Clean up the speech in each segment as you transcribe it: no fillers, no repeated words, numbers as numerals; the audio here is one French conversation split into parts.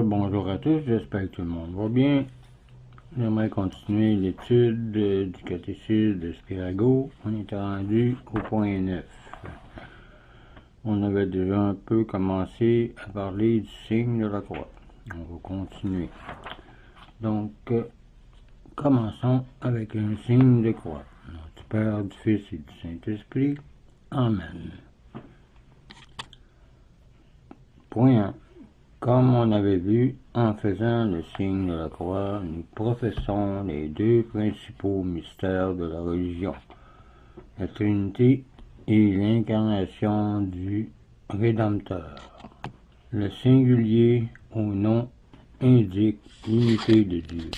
bonjour à tous, j'espère que tout le monde va bien. J'aimerais continuer l'étude du catéchisme de Spirago. On est rendu au point 9. On avait déjà un peu commencé à parler du signe de la croix. On va continuer. Donc, commençons avec un signe de croix. Du Père, du Fils et du Saint-Esprit. Amen. Point 1. Comme on avait vu, en faisant le signe de la croix, nous professons les deux principaux mystères de la religion, la Trinité et l'incarnation du Rédempteur. Le singulier au nom indique l'unité de Dieu.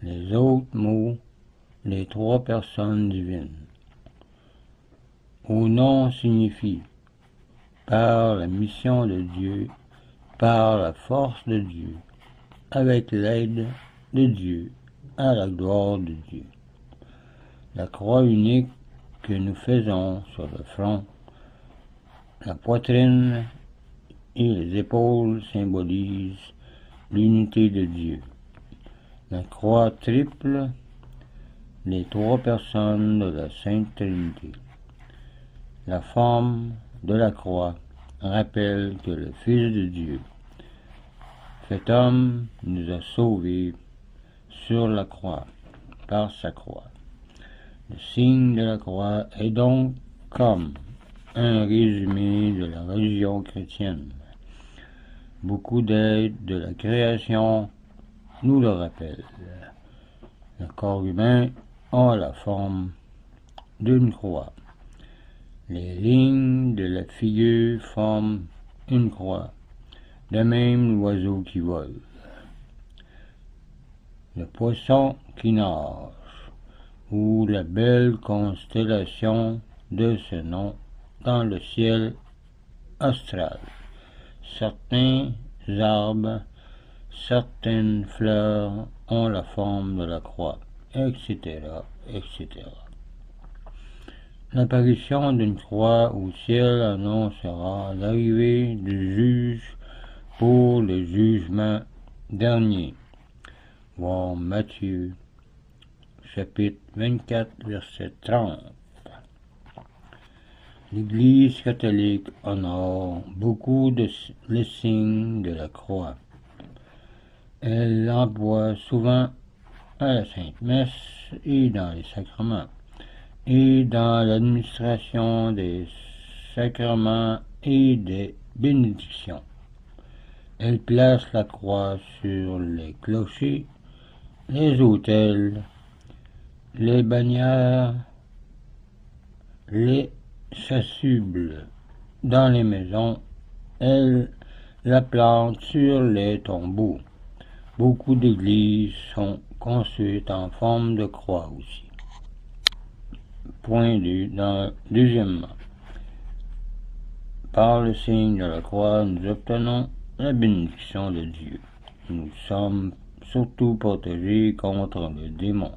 Les autres mots, les trois personnes divines. Au nom signifie par la mission de Dieu, par la force de Dieu, avec l'aide de Dieu, à la gloire de Dieu. La croix unique que nous faisons sur le front, la poitrine et les épaules symbolisent l'unité de Dieu. La croix triple, les trois personnes de la Sainte Trinité. La forme de la croix rappelle que le Fils de Dieu, fait homme, nous a sauvés sur la croix, par sa croix. Le signe de la croix est donc comme un résumé de la religion chrétienne. Beaucoup d'aides de la création nous le rappellent. Le corps humain a la forme d'une croix. Les lignes de la figure forment une croix, de même l'oiseau qui vole. Le poisson qui nage, ou la belle constellation de ce nom dans le ciel astral. Certains arbres, certaines fleurs ont la forme de la croix, etc., etc. L'apparition d'une croix au ciel annoncera l'arrivée du juge pour le jugement dernier. Voir Matthieu, chapitre 24, verset 30. L'Église catholique honore beaucoup le signe de la croix. Elle l'emploie souvent à la Sainte Messe et dans les sacrements, et dans l'administration des sacrements et des bénédictions. Elle place la croix sur les clochers, les autels, les bannières, les chasubles dans les maisons. Elle la plante sur les tombeaux. Beaucoup d'églises sont construites en forme de croix aussi. Point 2. Deuxièmement, par le signe de la croix, nous obtenons la bénédiction de Dieu. Nous sommes surtout protégés contre le démon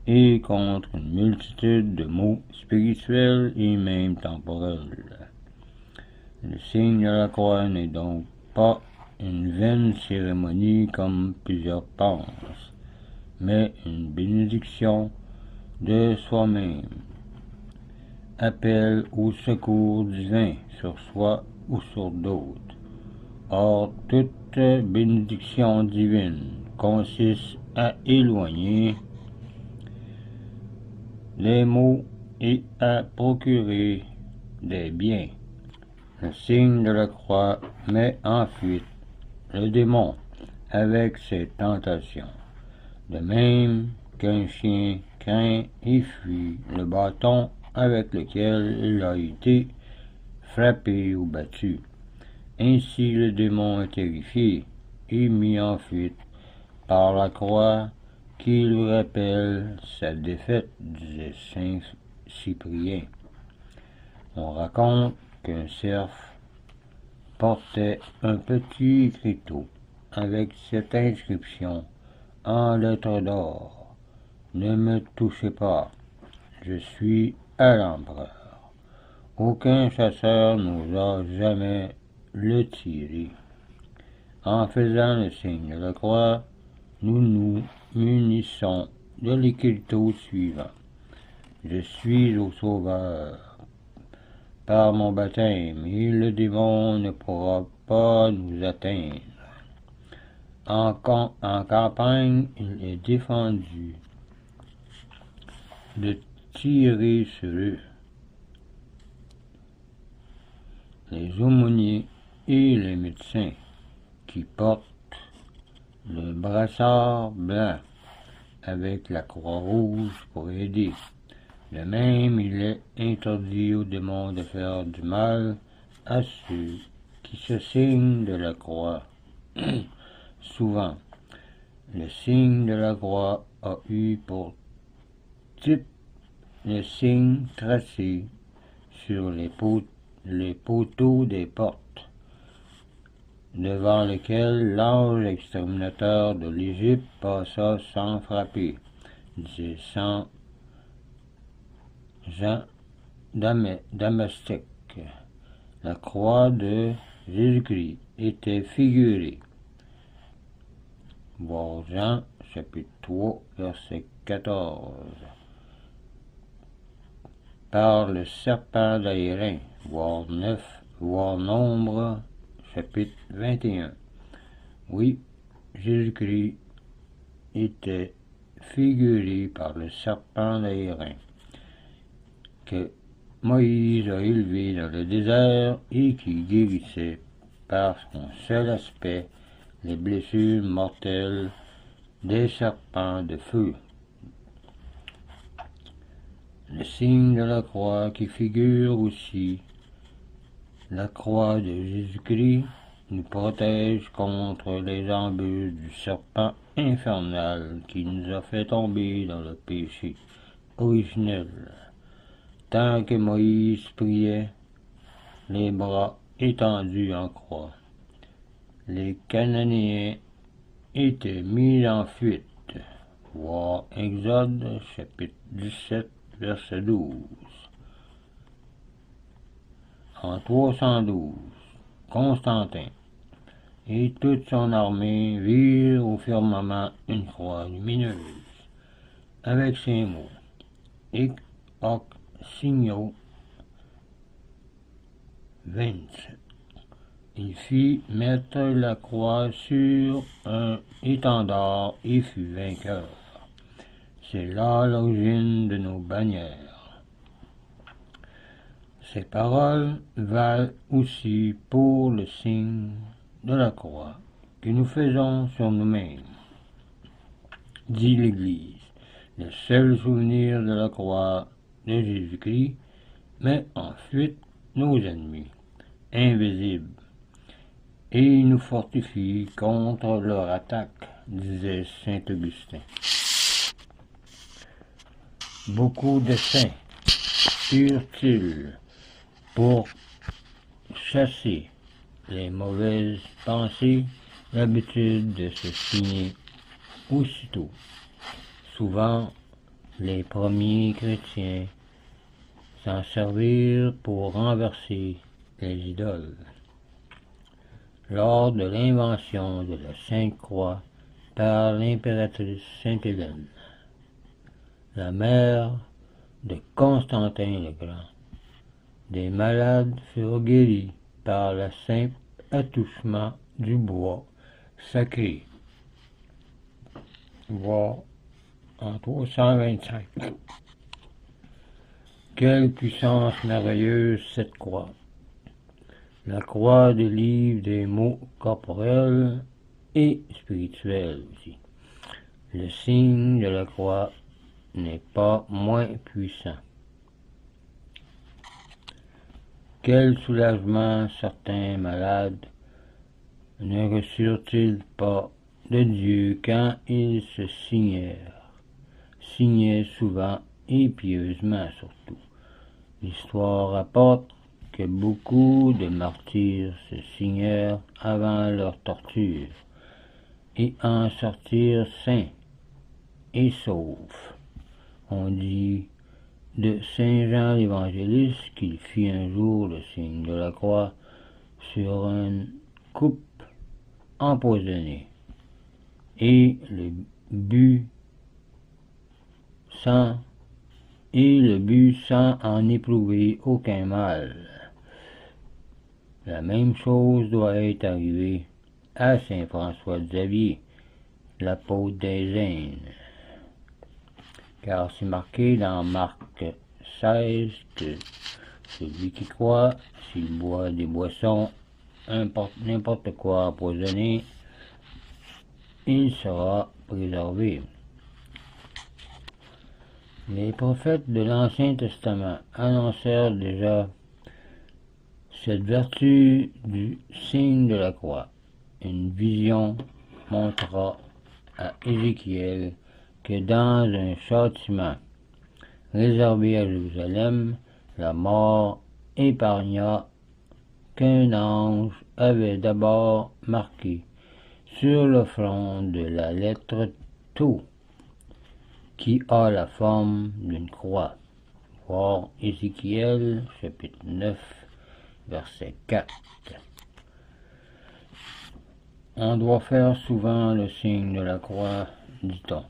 et contre une multitude de maux spirituels et même temporels. Le signe de la croix n'est donc pas une vaine cérémonie comme plusieurs pensent, mais une bénédiction de soi-même. Appel au secours divin sur soi ou sur d'autres. Or, toute bénédiction divine consiste à éloigner les maux et à procurer des biens. Le signe de la croix met en fuite le démon avec ses tentations, de même qu'un chien craint et fuit le bâton avec lequel il a été frappé ou battu. Ainsi le démon est terrifié et mis en fuite par la croix qui lui rappelle sa défaite, disait saint Cyprien. On raconte qu'un cerf portait un petit écriteau avec cette inscription en lettres d'or: ne me touchez pas, je suis à l'empereur. Aucun chasseur n'osa jamais le tirer. En faisant le signe de la croix, nous nous munissons de l'écriteau suivant. Je suis au Sauveur par mon baptême, et le démon ne pourra pas nous atteindre. En campagne, il est défendu de tirer sur eux. Les aumôniers et les médecins qui portent le brassard blanc avec la croix rouge pour aider. De même, il est interdit aux démons de faire du mal à ceux qui se signent de la croix. Souvent, le signe de la croix a eu pour type le signe tracé sur les poteaux des portes, devant lequel l'ange exterminateur de l'Égypte passa sans frapper, disait Jean Damastique. La croix de Jésus-Christ était figurée. Voir Jean, chapitre 3, verset 14. Par le serpent d'airain, voir Nombre, chapitre 21. Oui, Jésus-Christ était figuré par le serpent d'airain que Moïse a élevé dans le désert et qui guérissait par son seul aspect les blessures mortelles des serpents de feu. Le signe de la croix qui figure aussi la croix de Jésus-Christ nous protège contre les embûches du serpent infernal qui nous a fait tomber dans le péché originel. Tant que Moïse priait, les bras étendus en croix, les Cananéens étaient mis en fuite. Voir Exode, chapitre 17, verset 12. En 312, Constantin et toute son armée virent au firmament une croix lumineuse, avec ces mots, Hic hoc signo vince. Il fit mettre la croix sur un étendard et fut vainqueur. C'est là l'origine de nos bannières. Ces paroles valent aussi pour le signe de la croix que nous faisons sur nous-mêmes. Dit l'Église, le seul souvenir de la croix de Jésus-Christ met en fuite nos ennemis, invisibles, et nous fortifie contre leur attaque, disait saint Augustin. Beaucoup de saints eurent-ils pour chasser les mauvaises pensées l'habitude de se signer aussitôt. Souvent, les premiers chrétiens s'en servirent pour renverser les idoles. Lors de l'invention de la Sainte Croix par l'impératrice Sainte Hélène, la mère de Constantin le Grand, des malades furent guéris par le simple attouchement du bois sacré. Voir en 325. Quelle puissance merveilleuse cette croix! La croix délivre des maux corporels et spirituels aussi. Le signe de la croix n'est pas moins puissant. Quel soulagement certains malades ne reçurent-ils pas de Dieu quand ils se signaient souvent et pieusement surtout. L'histoire rapporte que beaucoup de martyrs se signèrent avant leur torture et en sortirent sains et saufs. On dit de Saint Jean l'Évangéliste qu'il fit un jour le signe de la croix sur une coupe empoisonné, et le but sans en éprouver aucun mal. La même chose doit être arrivée à saint François Xavier, l'apôtre des Indes, car c'est marqué dans Marc 16 que celui qui croit, s'il boit des boissons, n'importe quoi empoisonné, il sera préservé. Les prophètes de l'Ancien Testament annoncèrent déjà cette vertu du signe de la croix. Une vision montra à Ézéchiel que dans un châtiment réservé à Jérusalem, la mort épargna qu'un ange avait d'abord marqué sur le front de la lettre Tau, qui a la forme d'une croix. Voir Ézéchiel, chapitre 9, verset 4. On doit faire souvent le signe de la croix, dit-on,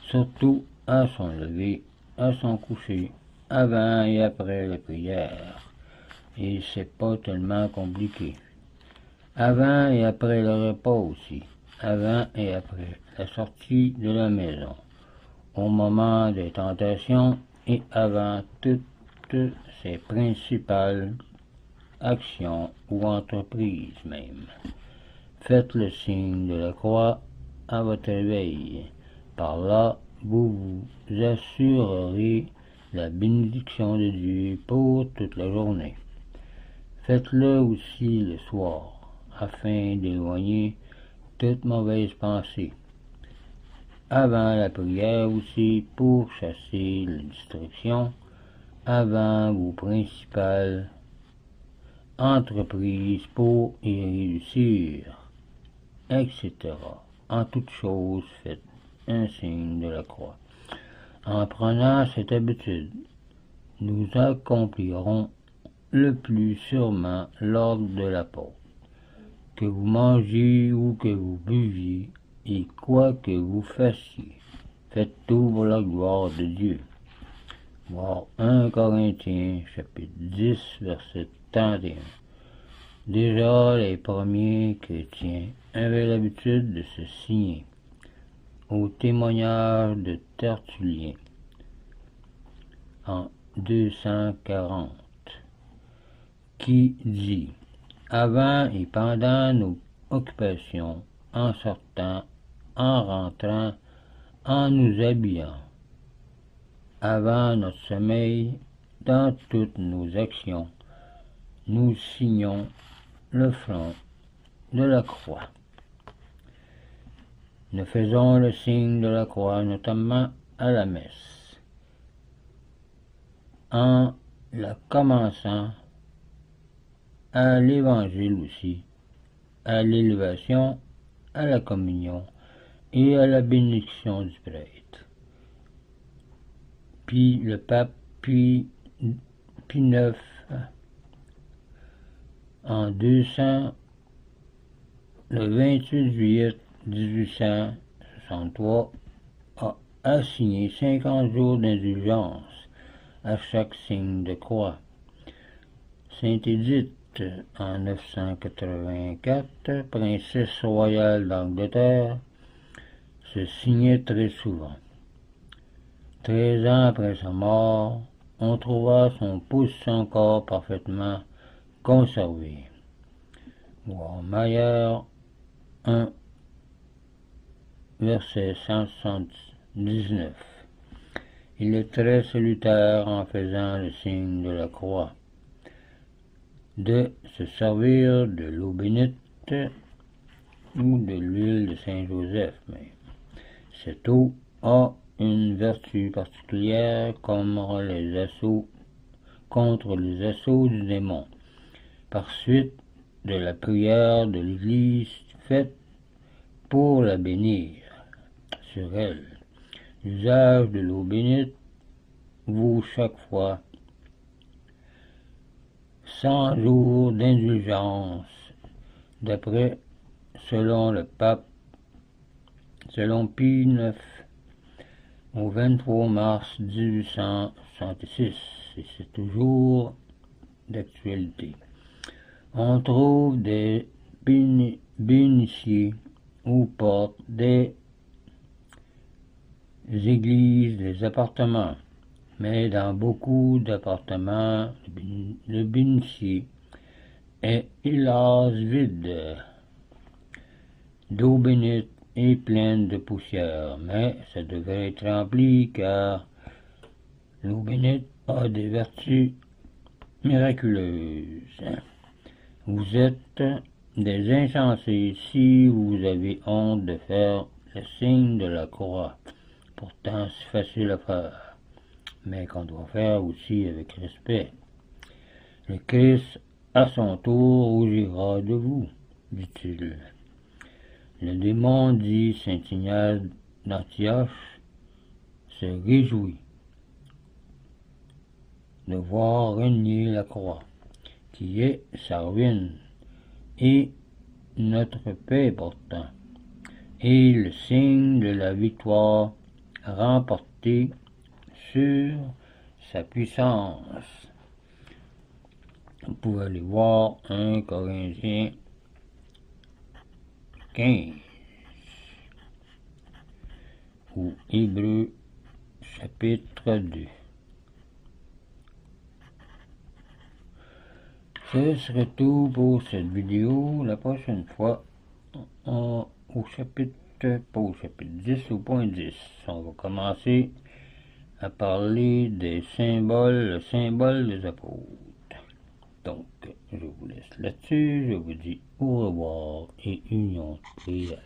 surtout à son lever, à son coucher, avant et après les prières. Et c'est pas tellement compliqué. Avant et après le repas aussi, avant et après la sortie de la maison, au moment des tentations et avant toutes ses principales actions ou entreprises même. Faites le signe de la croix à votre éveil. Par là, vous vous assurerez la bénédiction de Dieu pour toute la journée. Faites-le aussi le soir, afin d'éloigner toute mauvaise pensée. Avant la prière aussi, pour chasser la distraction, avant vos principales entreprises pour y réussir, etc. En toute chose, faites un signe de la croix. En prenant cette habitude, nous accomplirons le plus sûrement l'ordre de l'apôtre. Que vous mangiez ou que vous buviez, et quoi que vous fassiez, faites tout pour la gloire de Dieu. Voir 1 Corinthiens, chapitre 10, verset 31. Déjà, les premiers chrétiens avaient l'habitude de se signer au témoignage de Tertullien en 240, qui dit: avant et pendant nos occupations, en sortant, en rentrant, en nous habillant, avant notre sommeil, dans toutes nos actions, nous signons le front de la croix. Nous faisons le signe de la croix notamment à la messe, en la commençant, à l'évangile aussi, à l'élévation, à la communion et à la bénédiction du prêtre. Puis le pape Pie IX, en 200, le 28 juillet 1863, a assigné 50 jours d'indulgence à chaque signe de croix. Sainte Édith, en 984, princesse royale d'Angleterre, se signait très souvent. 13 ans après sa mort, on trouva son pouce encore parfaitement conservé. Mayer 1, verset 179. Il est très salutaire en faisant le signe de la croix de se servir de l'eau bénite ou de l'huile de Saint-Joseph. Mais cette eau a une vertu particulière contre les assauts du démon, par suite de la prière de l'Église faite pour la bénir sur elle. L'usage de l'eau bénite vaut chaque fois 100 jours d'indulgence, d'après selon le pape, selon Pie IX, au 23 mars 1866, et c'est toujours d'actualité. On trouve des bénitiers aux portes des églises, des appartements, mais dans beaucoup d'appartements, le bénitier est hélas vide d'eau bénite et pleine de poussière, mais ça devrait être rempli car l'eau bénite a des vertus miraculeuses. Vous êtes des insensés si vous avez honte de faire le signe de la croix. Pourtant, c'est facile à faire, mais qu'on doit faire aussi avec respect. Le Christ, à son tour, rougira de vous, dit-il. Le démon, dit saint Ignace d'Antioche, se réjouit de voir régner la croix, qui est sa ruine, et notre paix pourtant, et le signe de la victoire remportée sur sa puissance. Vous pouvez aller voir 1 Corinthiens 15 ou Hébreux chapitre 2. Ce serait tout pour cette vidéo. La prochaine fois, pas au chapitre 10, au point 10. On va commencer à parler des symboles, le symbole des apôtres. Donc, je vous laisse là-dessus. Je vous dis au revoir et union prière.